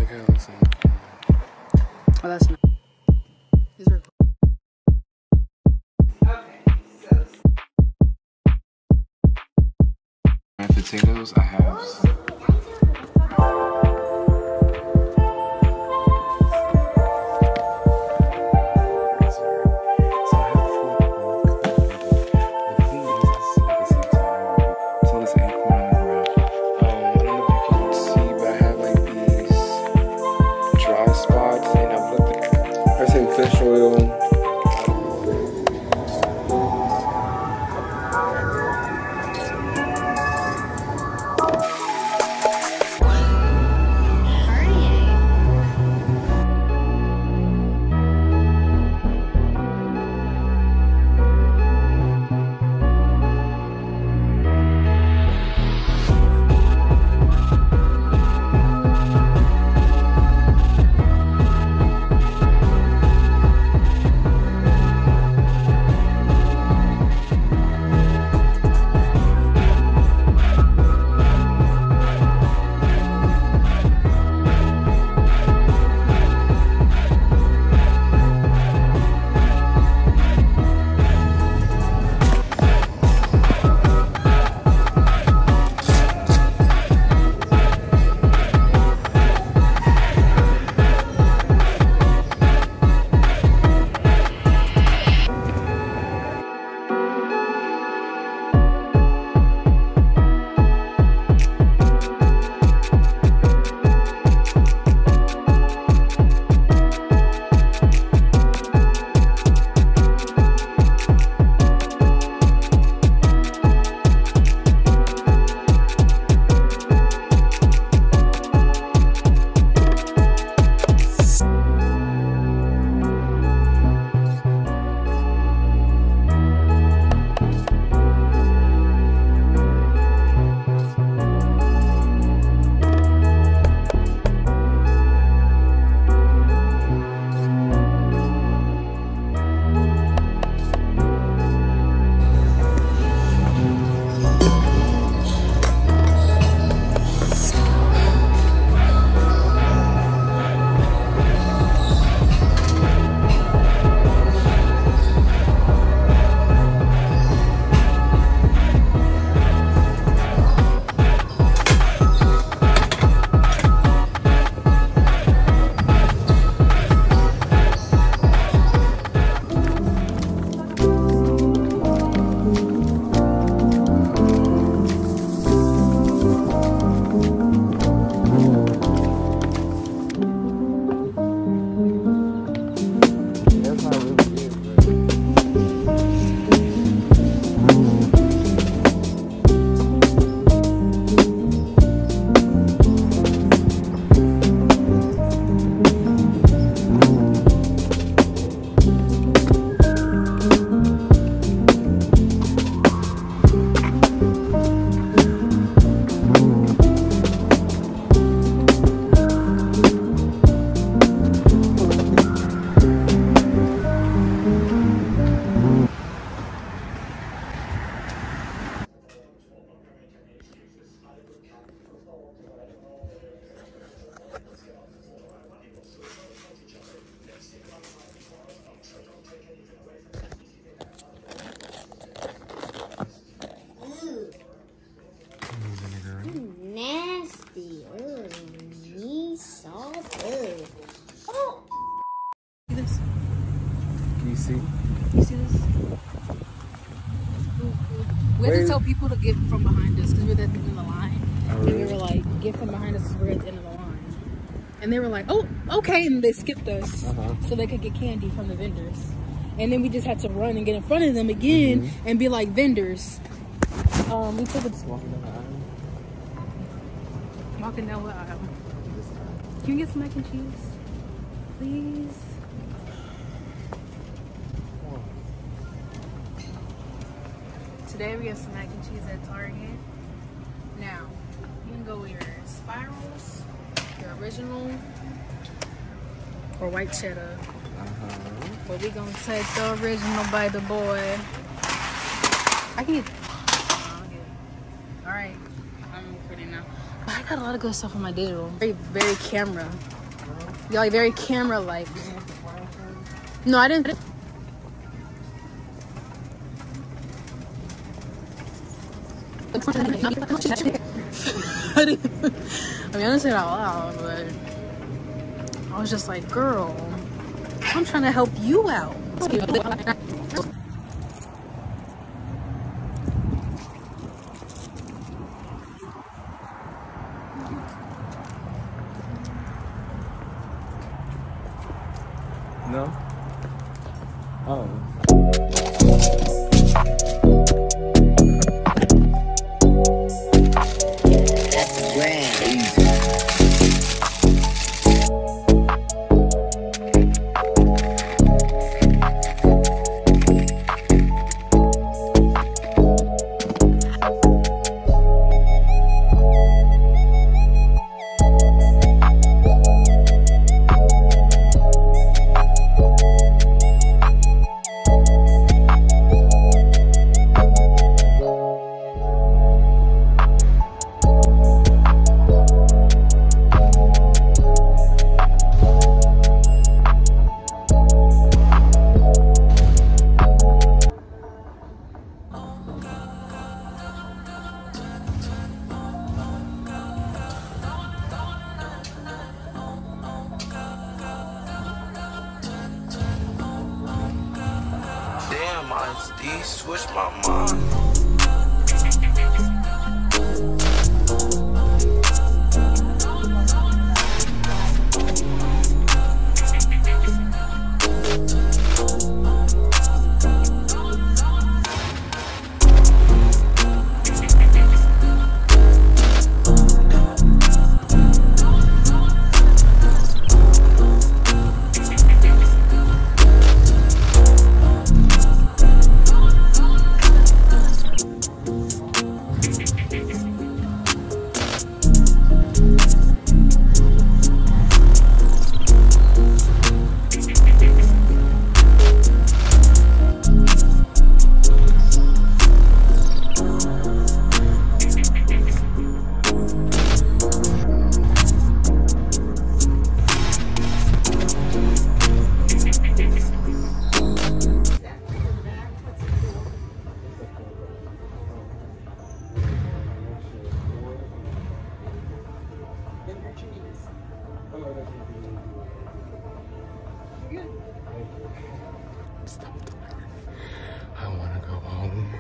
how it looks on the camera. Oh, that's not. It's recording. And potatoes, I have. Fish oil. Nasty. Ugh. Me salt. Ugh. Oh. See this? Can you see? You see this? We had to tell people to get from behind us because we're at the end of the line. Oh, really? And we were like, get from behind us because we're at the end of the line. And they were like, oh, okay. And they skipped us so they could get candy from the vendors. And then we just had to run and get in front of them again and be like, vendors. We took it. Walking down the aisle. Can you get some mac and cheese? Please? Today we have some mac and cheese at Target. Now, you can go with your spirals, your original, or white cheddar. But we gonna take the original by the boy. I can get. All right, I'm recording now. But I got a lot of good stuff on my digital. Very, very camera You're like very camera-like. No, I didn't. I didn't say it out loud, but I was just like, girl, I'm trying to help you out. No? Oh. That's grand. These switch my mind. I want to go home.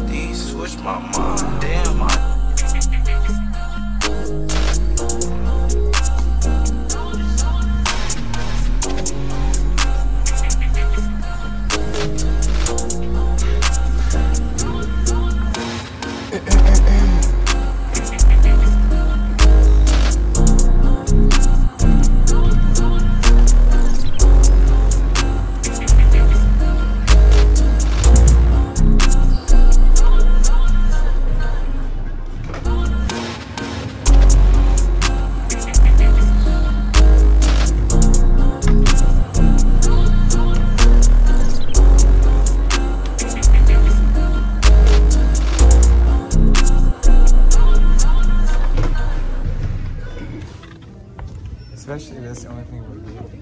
These switch my mind. Damn, Especially if that's the only thing we're doing.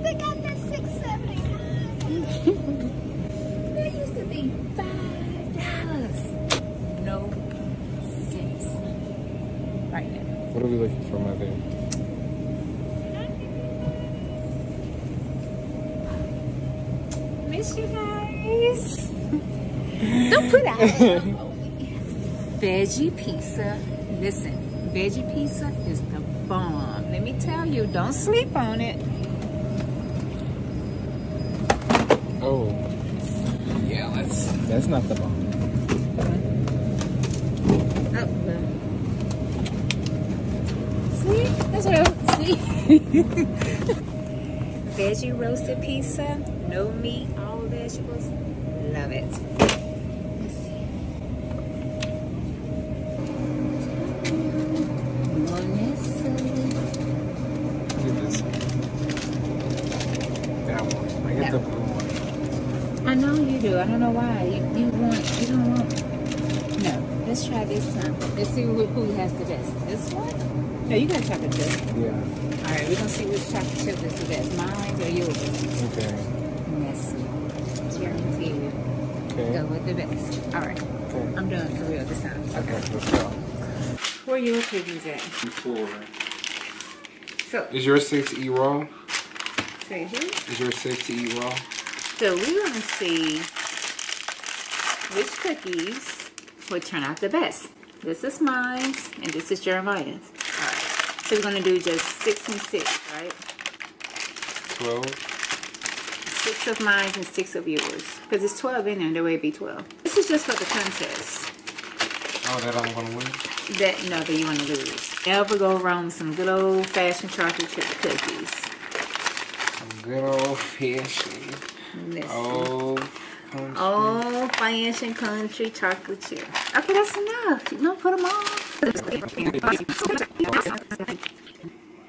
They got that 670. That used to be $5. No sense. Right now. What are we looking for, Mother? Miss you guys. Don't put out. Veggie pizza. Listen, veggie pizza is the bomb. Let me tell you, don't sleep on it. Oh. Yeah, that's not the bomb. Oh, well. See? That's what I see. Veggie roasted pizza, no meat, all vegetables. Love it. Let's see. I don't know why. You don't want. No, let's try this time. Let's see who has the best. This one? No, you got chocolate chip. Yeah. All right, we're gonna see which chocolate chip is the best. Mine or yours? Okay. Let's see. Guaranteed. Okay. Go with the best. All right. Okay. I'm done for real this time. Okay, let's go. Where your cookies at? 4. So, Is yours 6 to eat raw? say who? Is yours 6 to eat raw? So we're gonna see which cookies will turn out the best. This is mine, and this is Jeremiah's. All right. So we're gonna do just 6 and 6, right? 12. 6 of mine and 6 of yours. Because it's 12 in there, and there will be 12. This is just for the contest. Oh, that I'm gonna win? That you want to lose. Never go wrong with some good old fashioned chocolate chip cookies. Some good old fashioned. Old fashioned country chocolate chip. Okay, that's enough. You don't put them all.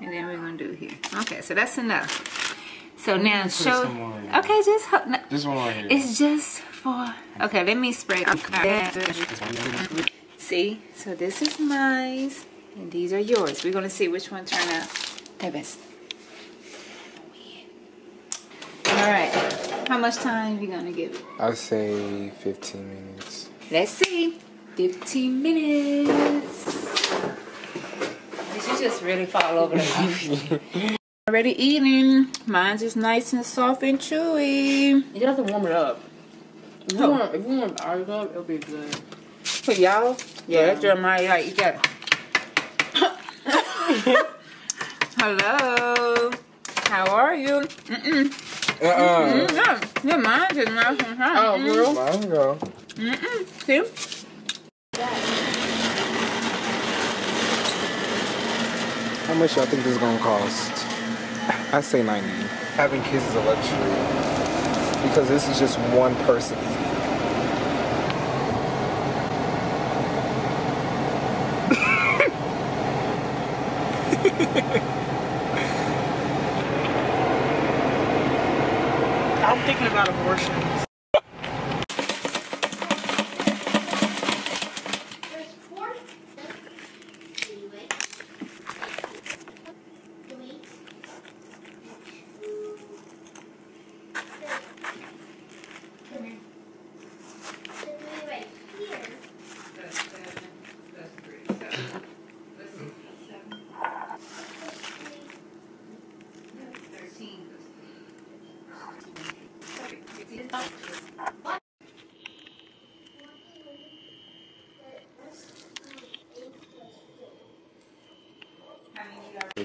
And then we're gonna do here. Okay, so that's enough. So now show. Okay, just no, this one right here. It's just for. Okay, let me spray. See, so this is mine, and these are yours. We're gonna see which one turn out the best. All right, how much time are you gonna give it? I'd say 15 minutes. Let's see. 15 minutes. Did you just really fall over the coffee? Already eating. Mine's is nice and soft and chewy. You have to warm it up. If you want ours up, it'll be good. For y'all? Yeah, that's Jeremiah. Right, you got it. Hello. How are you? Yeah, mine is nice and hot. Oh, real? Mine go. See? How much y'all think this is gonna cost? I say 90. Having kids is a luxury because this is just one person eating. I'm thinking about abortion.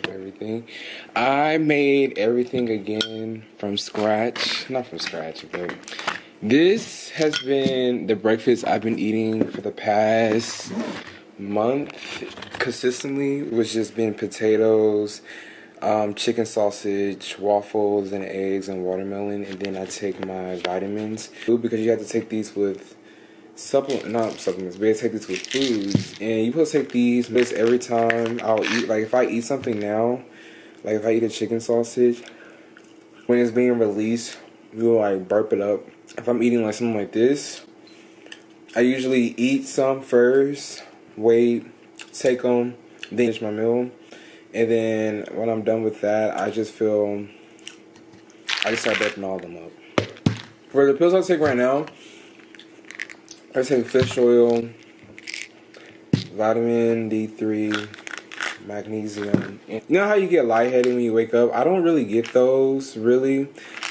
Everything. I made everything again from scratch. Not from scratch, but this has been the breakfast I've been eating for the past month consistently, which has been potatoes, chicken sausage, waffles, and eggs and watermelon. And then I take my vitamins because you have to take these with not supplements, but I take this with foods, and you supposed to take these every time I'll eat. Like if I eat something now, like if I eat a chicken sausage, when it's being released, we will like burp it up. If I'm eating like something like this, I usually eat some first, wait, take them, then finish my meal, and then when I'm done with that, I just start burping all of them up. For the pills I take right now, I take fish oil, vitamin D3, magnesium. You know how you get lightheaded when you wake up? I don't really get those, really.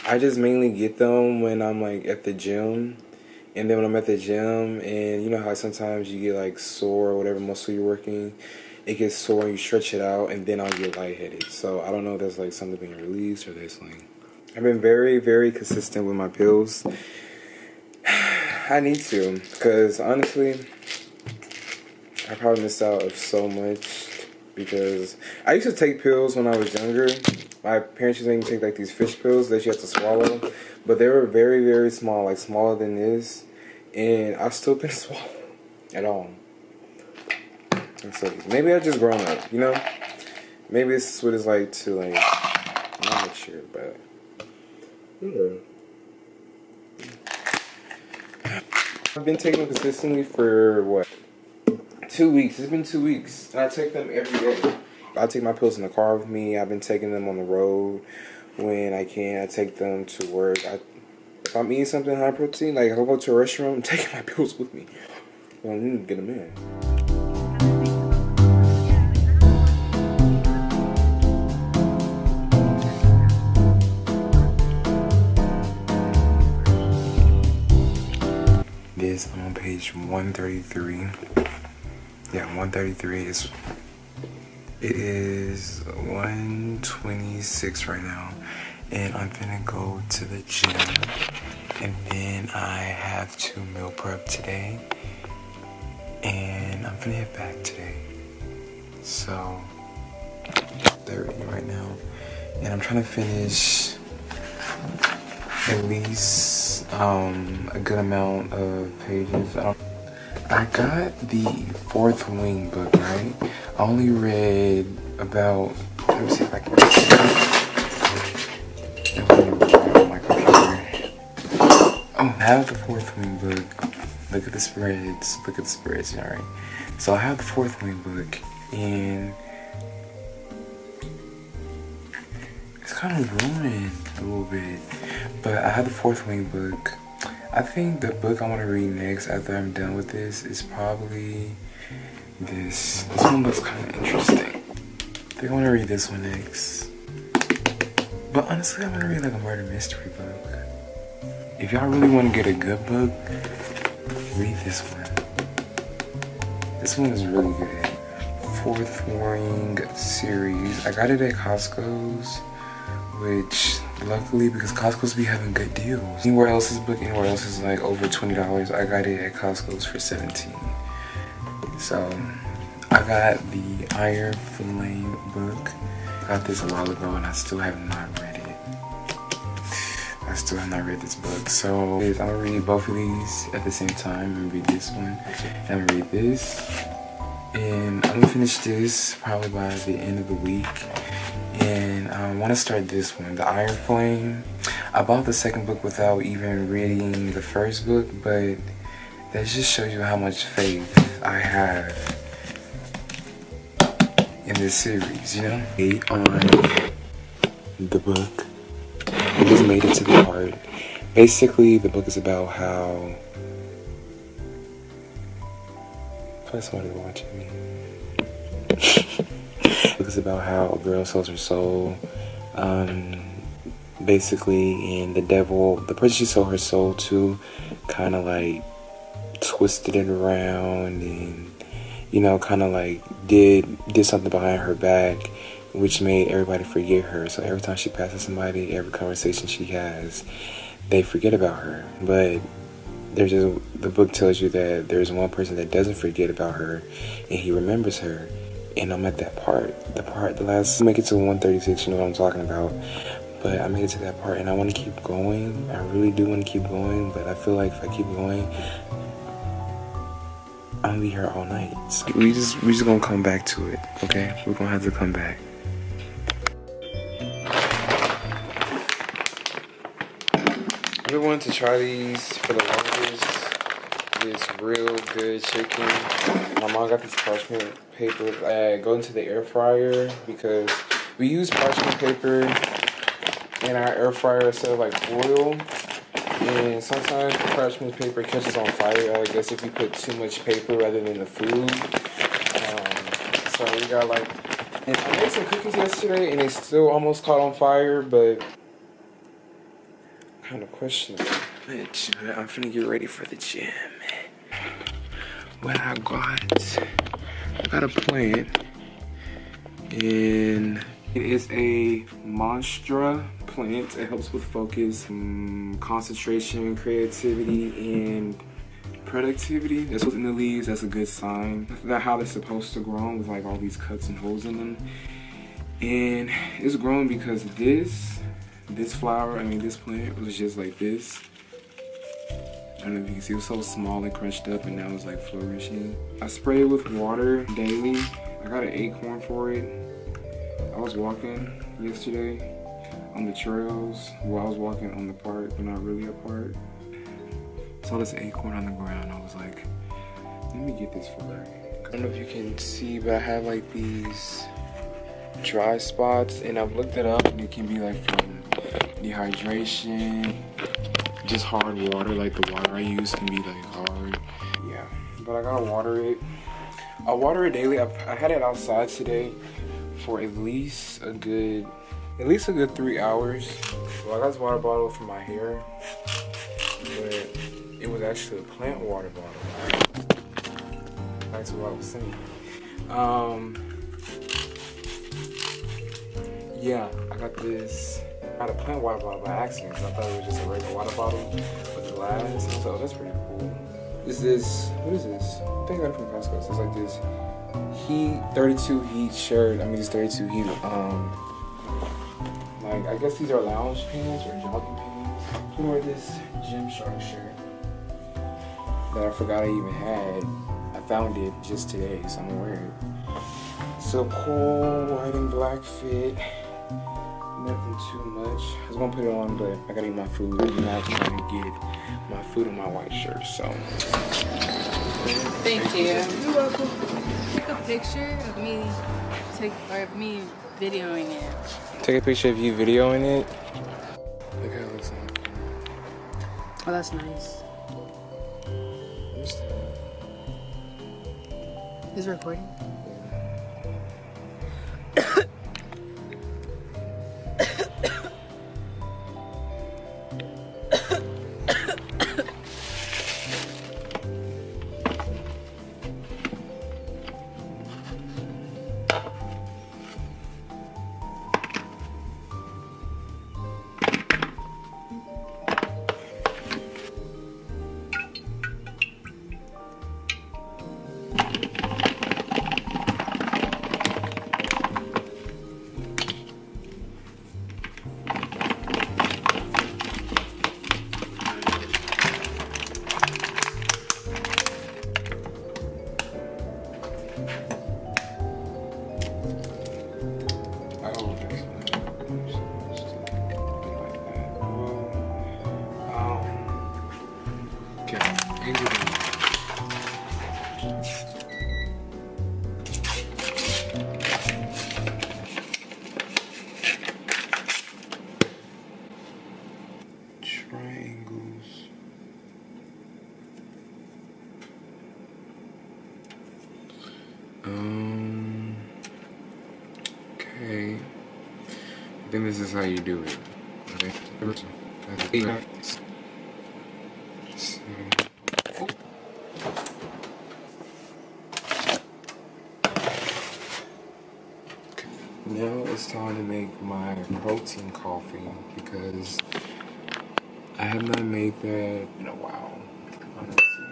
I just mainly get them when I'm like at the gym. And then when I'm at the gym, and you know how sometimes you get like sore or whatever muscle you're working, it gets sore and you stretch it out, and then I'll get lightheaded. So I don't know if there's like something being released or there's like... I've been very, very consistent with my pills. I need to, because honestly, I probably missed out of so much, because I used to take pills when I was younger. My parents used to make me take like these fish pills that you have to swallow, but they were very, very small, like smaller than this, and I still couldn't swallow at all. And so maybe I just grown up, you know? Maybe this is what it's like to like, I'm not sure, but yeah. I've been taking them consistently for what? 2 weeks. It's been 2 weeks. And I take them every day. I take my pills in the car with me. I've been taking them on the road when I can. I take them to work. If I'm eating something high protein, like if I go to a restaurant, I'm taking my pills with me. Well, I need to get them in. This, I'm on page 133. Yeah, 133 is. It is 1:26 right now, and I'm gonna go to the gym, and then I have to meal prep today, and I'm gonna head back today. So, 30 right now, and I'm trying to finish at least a good amount of pages. I got the Fourth Wing book, right? I only read about, let me see if I can read it on my computer. Oh, I have the Fourth Wing book. Look at the spreads. Look at the spreads, alright? So I have the Fourth Wing book, and it's kind of ruined a little bit. But I have the Fourth Wing book. I think the book I want to read next after I'm done with this is probably this. This one looks kind of interesting. I think I want to read this one next. But honestly, I want to read like a murder mystery book. If y'all really want to get a good book, read this one. This one is really good. Fourth Wing series. I got it at Costco's, which luckily, because Costco's be having good deals. Anywhere else is like over $20. I got it at Costco's for $17. So I got the Iron Flame book. I got this a while ago, and I still have not read it. I still have not read this book. So I'm gonna read both of these at the same time. I'm gonna read this one, and I'm gonna read this, and I'm gonna finish this probably by the end of the week. And I want to start this one, the Iron Flame. I bought the second book without even reading the first book, but that just shows you how much faith I have in this series, you know? On the book, I just made it to the part. Basically, the book is about how. Probably somebody watching me. It's about how a girl sells her soul, basically, and the devil, the person she sold her soul to, kind of like twisted it around, and you know, kind of like did something behind her back, which made everybody forget her. So every time she passes somebody, every conversation she has, they forget about her. But the book tells you that there's one person that doesn't forget about her, and he remembers her. And I'm at that part. The last, make it to 136, you know what I'm talking about. But I made it to that part, and I want to keep going. I really do want to keep going, but I feel like if I keep going, I'm gonna be here all night. So we just gonna come back to it, okay? We're gonna have to come back. I've been wanting to try these for the longest. This real good chicken. My mom got this parchment paper. I go into the air fryer because we use parchment paper in our air fryer instead of like foil. And sometimes the parchment paper catches on fire, I guess, if you put too much paper rather than the food. So we got like, and I made some cookies yesterday and they still almost caught on fire, but kind of questionable. But I'm finna get ready for the gym. What I got a plant, and it is a Monstra plant. It helps with focus, concentration, creativity, and productivity. That's what's in the leaves. That's a good sign. That's how they're supposed to grow, with like all these cuts and holes in them. And it's growing because this flower, this plant was just like this. I don't know if you can see, it was so small and crunched up, and now it's like flourishing. I spray it with water daily. I got an acorn for it. I was walking yesterday on the trails. Well, I was walking on the park, but not really a park. saw this acorn on the ground. I was like, let me get this for her. I don't know if you can see, but I have like these dry spots, and I've looked it up, and it can be like from dehydration, just hard water. Like the water I use can be like hard. Yeah, but I gotta water it. I water it daily. I had it outside today for at least a good 3 hours. Well, I got this water bottle for my hair, but it was actually a plant water bottle. Back to what I was saying. Yeah, I got a plant water bottle by accident, because I thought it was just a regular water bottle with glass. And I was like, oh, that's pretty cool. What is this? I think I got it from Costco. So it's like this Heat 32 Heat shirt. I mean, it's 32 Heat. Like, I guess these are lounge pants or jogging pants. I'm gonna wear this Gymshark shirt that I forgot I even had. I found it just today, so I'm gonna wear it. So cool, white and black fit. Nothing too much. I was gonna put it on, but I gotta eat my food. I'm not trying to get my food in my white shirt, so. Thank you. You're welcome. Take a picture of me, videoing it. Take a picture of you videoing it. Look how it looks like. Oh, that's nice. Is it recording? Okay. I think this is how you do it. Okay. So. Now it's time to make my protein coffee, because I have not made that in a while. Let's see.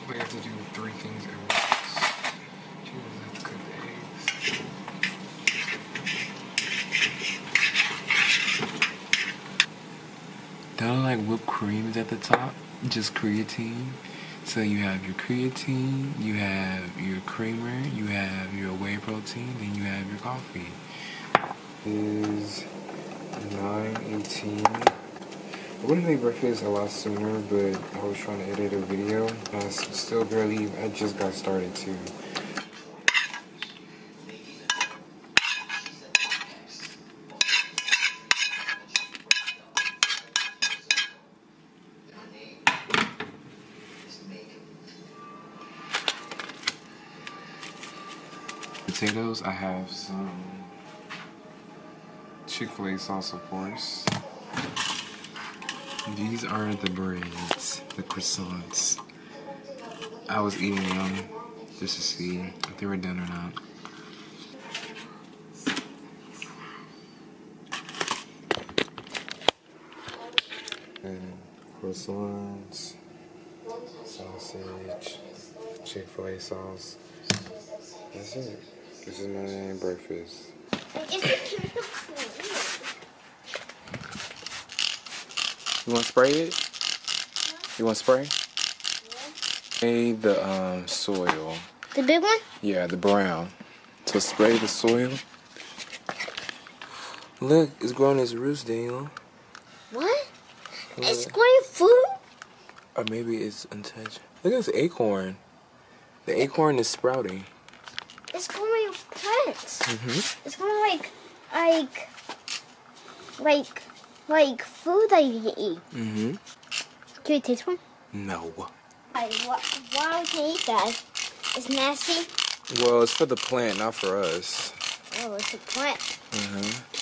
We have to do 3 things at once. Let's cook the eggs. Don't like whipped cream is at the top, just creatine. So you have your creatine, you have your creamer, you have your whey protein, and you have your coffee. It is 9:18. I would have made breakfast a lot sooner, but I was trying to edit a video. I just got started too. Potatoes, I have some Chick-fil-A sauce, of course. These are the breads, the croissants. I was eating them just to see if they were done or not. And croissants, sausage, Chick-fil-A sauce. That's it. This is my breakfast. You want to spray it? You want to spray? Made the soil. The big one? Yeah, the brown. So spray the soil. Look, it's growing its roots, Daniel. What? Look. It's growing food? Or maybe it's untouched. Look at this acorn. The acorn is sprouting. It's growing plants. Mm-hmm. It's growing like food that you can eat. Mm-hmm. Can you taste one? No. Why we can eat that? It's nasty. Well, it's for the plant, not for us. Oh, it's a plant. Mm-hmm.